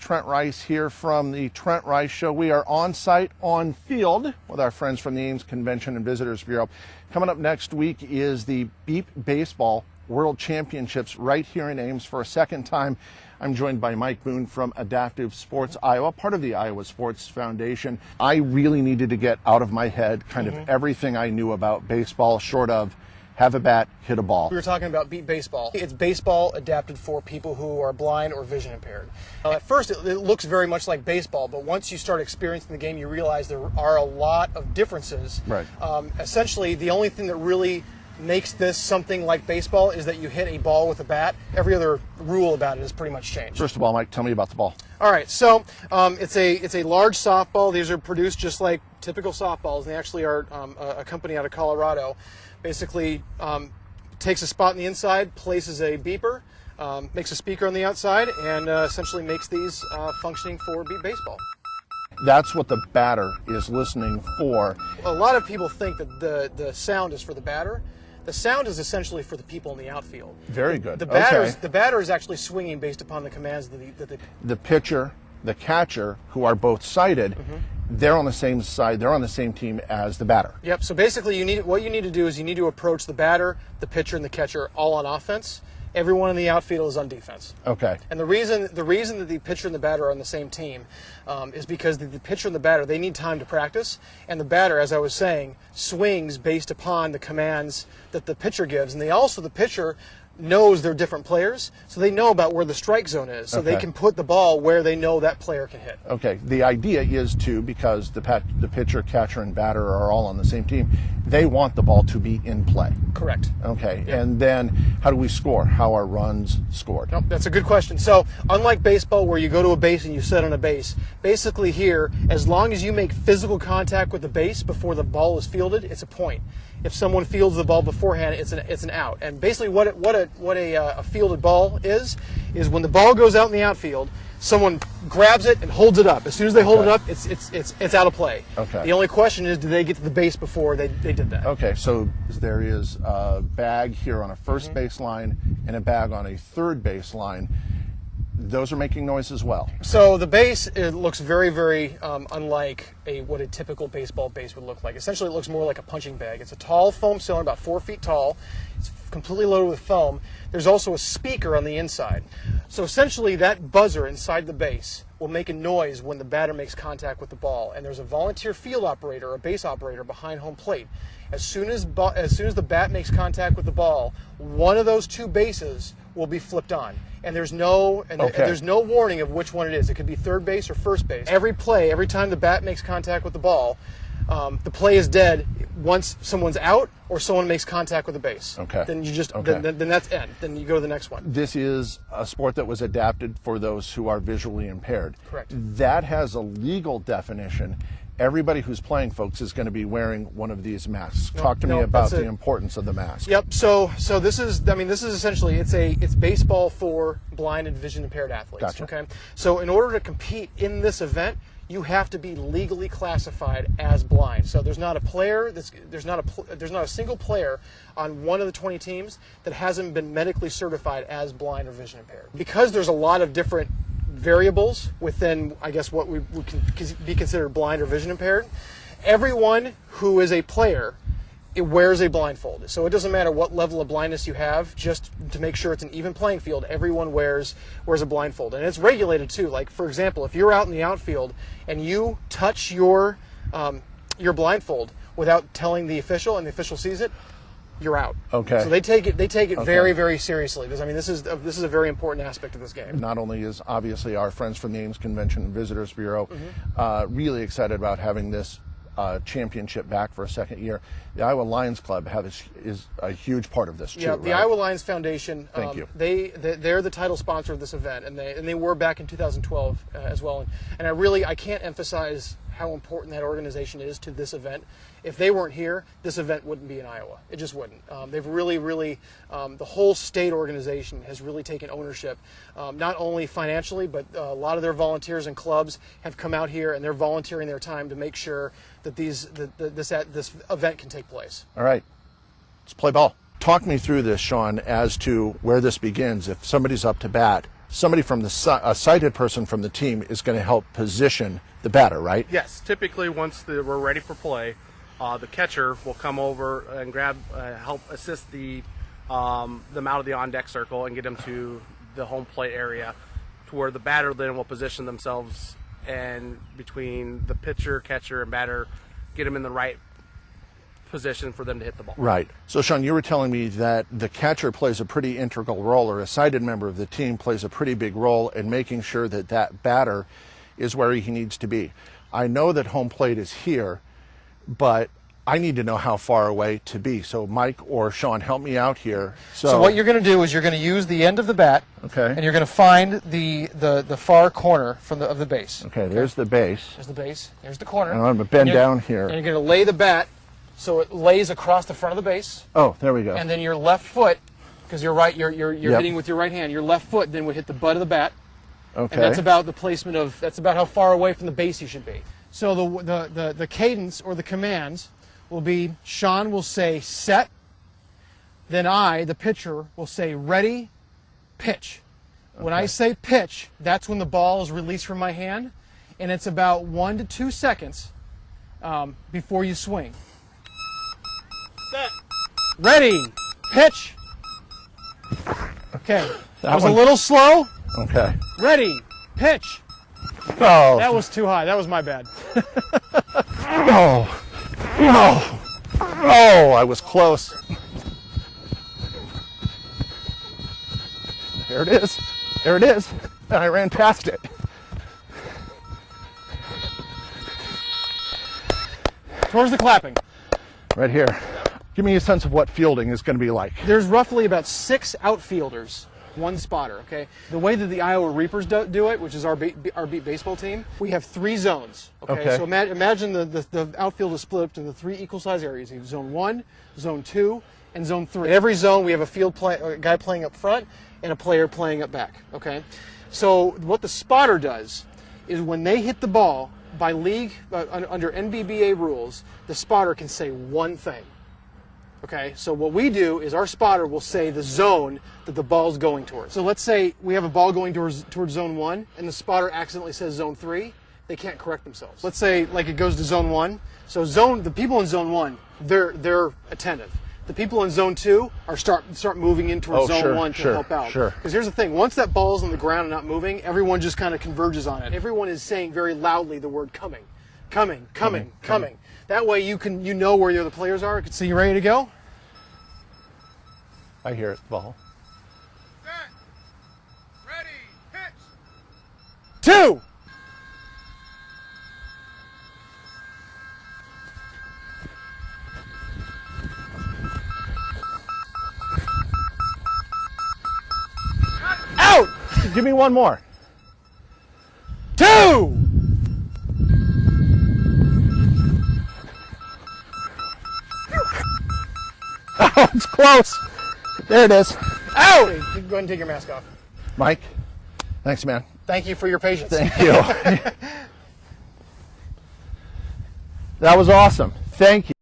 Trent Rice here from the Trent Rice Show. We are on site, on field with our friends from the Ames Convention and Visitors Bureau. Coming up next week is the Beep Baseball World Championships right here in Ames for a second time. I'm joined by Mike Boone from Adaptive Sports Iowa, part of the Iowa Sports Foundation. I really needed to get out of my head kind of everything I knew about baseball, short of have a bat, hit a ball. We were talking about Beep Baseball. It's baseball adapted for people who are blind or vision impaired. At first, it looks very much like baseball, but once you start experiencing the game, you realize there are a lot of differences. Right. Essentially, the only thing that really makes this something like baseball is that you hit a ball with a bat. Every other rule about it has pretty much changed. First of all, Mike, tell me about the ball. All right, so it's a large softball. These are produced just like typical softballs. They actually are a company out of Colorado. Basically takes a spot on the inside, places a beeper, makes a speaker on the outside, and essentially makes these functioning for Beep Baseball. That's what the batter is listening for. A lot of people think that the sound is for the batter. The sound is essentially for the people in the outfield. Very good. The batter is actually swinging based upon the commands that the pitcher, the catcher, who are both sighted, they're on the same side. They're on the same team as the batter. Yep. So basically, what you need to do is you need to approach the batter, the pitcher, and the catcher all on offense. Everyone in the outfield is on defense. Okay. And the reason that the pitcher and the batter are on the same team is because the pitcher and the batter, they need time to practice, and the batter, as I was saying, swings based upon the commands that the pitcher gives, and the pitcher knows they're different players, so they know about where the strike zone is, so they can put the ball where they know that player can hit. Okay. The idea is because the pitcher, catcher, and batter are all on the same team, they want the ball to be in play. Correct. Okay. Yep. And then how do we score? How are runs scored? Nope, that's a good question. So unlike baseball where you go to a base and you sit on a base, basically here, as long as you make physical contact with the base before the ball is fielded, it's a point. If someone fields the ball beforehand, it's an out. And basically what a fielded ball is when the ball goes out in the outfield, someone grabs it and holds it up. As soon as they hold it up, it's out of play. Okay. The only question is, do they get to the base before they did that? Okay, so there is a bag here on a first baseline and a bag on a third baseline. Those are making noise as well. So the base, it looks very, very unlike what a typical baseball base would look like. Essentially, it looks more like a punching bag. It's a tall foam cylinder, about 4 feet tall. It's completely loaded with foam. There's also a speaker on the inside. So essentially, that buzzer inside the base will make a noise when the batter makes contact with the ball. And there's a volunteer field operator, or a base operator, behind home plate. As soon as the bat makes contact with the ball, one of those two bases will be flipped on. And there's no warning of which one it is. It could be third base or first base. Every time the bat makes contact with the ball, the play is dead once someone's out or someone makes contact with the base. Okay. Then then that's end. Then you go to the next one. This is a sport that was adapted for those who are visually impaired. Correct. That has a legal definition. Everybody who's playing, folks, is going to be wearing one of these masks. Talk to me about the importance of the mask. Yep. So this is essentially it's baseball for blind and vision impaired athletes. Gotcha. Okay. So in order to compete in this event, you have to be legally classified as blind. So there's not a single player on one of the 20 teams that hasn't been medically certified as blind or vision impaired. Because there's a lot of different variables within, I guess, what we can be considered blind or vision impaired. Everyone who is a player, it wears a blindfold. So it doesn't matter what level of blindness you have, just to make sure it's an even playing field, everyone wears a blindfold. And it's regulated too. Like, for example, if you're out in the outfield and you touch your blindfold without telling the official and the official sees it, you're out. Okay. So they take it very, very seriously. Because this is a very important aspect of this game. Not only is obviously our friends from the Ames Convention and Visitors Bureau really excited about having this championship back for a second year, the Iowa Lions Club is a huge part of this too. Yeah, the Iowa Lions Foundation. Thank you. They're the title sponsor of this event, and they were back in 2012 as well. And I can't emphasize how important that organization is to this event. If they weren't here, this event wouldn't be in Iowa. It just wouldn't. They've really, the whole state organization has really taken ownership, not only financially, but a lot of their volunteers and clubs have come out here and they're volunteering their time to make sure that this event can take place. All right, let's play ball. Talk me through this, Sean, as to where this begins. If somebody's up to bat, somebody from a sighted person from the team is going to help position the batter, right? Yes. Typically, once we're ready for play, the catcher will come over and grab, help assist them out of the on-deck circle and get them to the home plate area, to where the batter then will position themselves and between the pitcher, catcher, and batter, get them in the right position for them to hit the ball. Right. So, Sean, you were telling me that the catcher plays a pretty integral role, or a sighted member of the team plays a pretty big role in making sure that that batter is where he needs to be. I know that home plate is here, but I need to know how far away to be. So Mike or Sean, help me out here. So what you're going to do is you're going to use the end of the bat, okay, and you're going to find the far corner of the base. Okay, there's the base. There's the base. There's the corner. And I'm going to bend down here. And you're going to lay the bat so it lays across the front of the base. Oh, there we go. And then your left foot, because you're hitting with your right hand, your left foot then would hit the butt of the bat. Okay. And that's about the placement of, that's about how far away from the base you should be. So the cadence or the commands will be, Sean will say set, then I, the pitcher, will say ready, pitch. Okay. When I say pitch, that's when the ball is released from my hand, and it's about 1 to 2 seconds before you swing. Set. Ready, pitch. Okay, that was a little slow. Okay. Ready, pitch. Oh. That was too high. That was my bad. Oh. Oh. Oh, I was close. There it is. There it is. And I ran past it. Towards the clapping. Right here. Give me a sense of what fielding is going to be like. There's roughly about 6 outfielders, 1 spotter, okay? The way that the Iowa Reapers do it, which is our beat baseball team, we have 3 zones, okay? So imagine the outfield is split up into 3 equal-sized areas. You have Zone 1, Zone 2, and Zone 3. In every zone, we have a guy playing up front and a player playing up back, okay? So what the spotter does is when they hit the ball, by league, under NBBA rules, the spotter can say one thing. Okay, so what we do is our spotter will say the zone that the ball's going towards. So let's say we have a ball going towards Zone 1, and the spotter accidentally says Zone 3. They can't correct themselves. Let's say like it goes to Zone 1. So the people in Zone 1, they're attentive. The people in Zone 2 are start moving in towards Zone 1 to help out. Because here's the thing: once that ball's on the ground and not moving, everyone just kind of converges on it. Everyone is saying very loudly the word coming, coming, coming, coming. That way you know where the other players are. So you ready to go? I hear it, ball. Set. Ready, pitch. 2. Out! Give me one more. 2. Oh, it's close. There it is. Out! You can go ahead and take your mask off. Mike, thanks, man. Thank you for your patience. Thank you. That was awesome. Thank you.